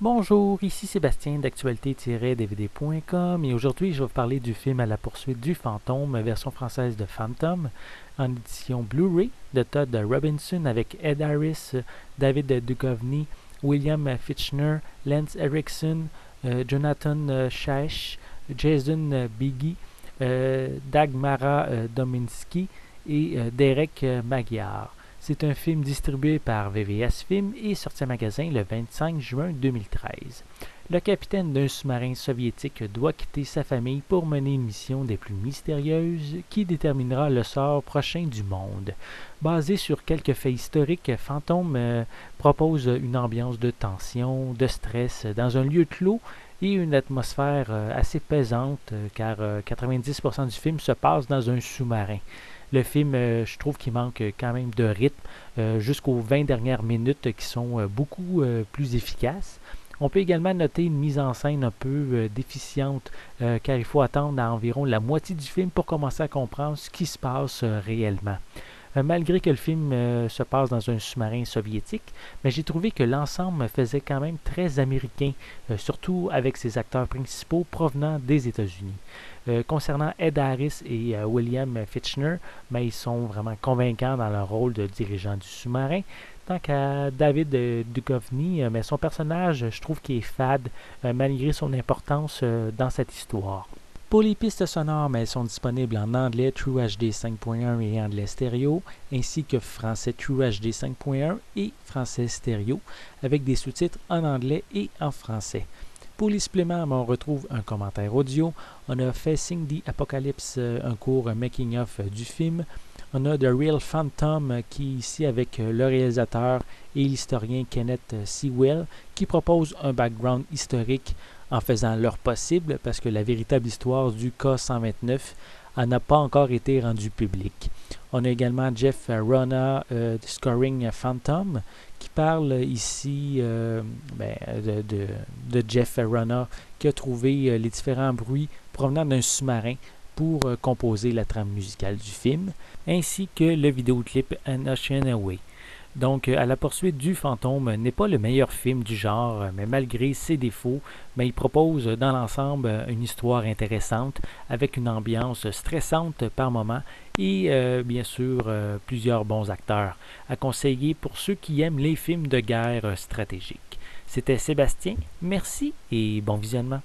Bonjour, ici Sébastien d'actualité-dvd.com et aujourd'hui je vais vous parler du film À la poursuite du fantôme, version française de Phantom, en édition Blu-ray de Todd Robinson avec Ed Harris, David Duchovny, William Fichtner, Lance Erickson, Jonathan Chaich, Jason Biggie, Dagmara Dominski et Derek Magyar. C'est un film distribué par VVS Film et sorti en magasin le 25 juin 2013. Le capitaine d'un sous-marin soviétique doit quitter sa famille pour mener une mission des plus mystérieuses qui déterminera le sort prochain du monde. Basé sur quelques faits historiques, Phantom propose une ambiance de tension, de stress dans un lieu clos et une atmosphère assez pesante car 90% du film se passe dans un sous-marin. Le film, je trouve qu'il manque quand même de rythme jusqu'aux 20 dernières minutes qui sont beaucoup plus efficaces. On peut également noter une mise en scène un peu déficiente car il faut attendre à environ la moitié du film pour commencer à comprendre ce qui se passe réellement. Malgré que le film se passe dans un sous-marin soviétique, mais j'ai trouvé que l'ensemble me faisait quand même très américain, surtout avec ses acteurs principaux provenant des États-Unis. Concernant Ed Harris et William Fichtner, ils sont vraiment convaincants dans leur rôle de dirigeant du sous-marin. Tant qu'à David Duchovny, mais son personnage, je trouve qu'il est fade, malgré son importance dans cette histoire. Pour les pistes sonores, elles sont disponibles en anglais True HD 5.1 et anglais stéréo, ainsi que français True HD 5.1 et français stéréo, avec des sous-titres en anglais et en français. Pour les suppléments, on retrouve un commentaire audio. On a Facing the Apocalypse, un court making-of du film. On a The Real Phantom qui est ici avec le réalisateur et l'historien Kenneth Sewell qui propose un background historique en faisant leur possible parce que la véritable histoire du K-129 n'a pas encore été rendue publique. On a également Jeff Rona Scoring Phantom qui parle ici de Jeff Rona qui a trouvé les différents bruits provenant d'un sous-marin pour composer la trame musicale du film, ainsi que le vidéoclip An Ocean Away. Donc, À la poursuite du fantôme n'est pas le meilleur film du genre, mais malgré ses défauts, il propose dans l'ensemble une histoire intéressante avec une ambiance stressante par moment et bien sûr plusieurs bons acteurs à conseiller pour ceux qui aiment les films de guerre stratégiques. C'était Sébastien, merci et bon visionnement.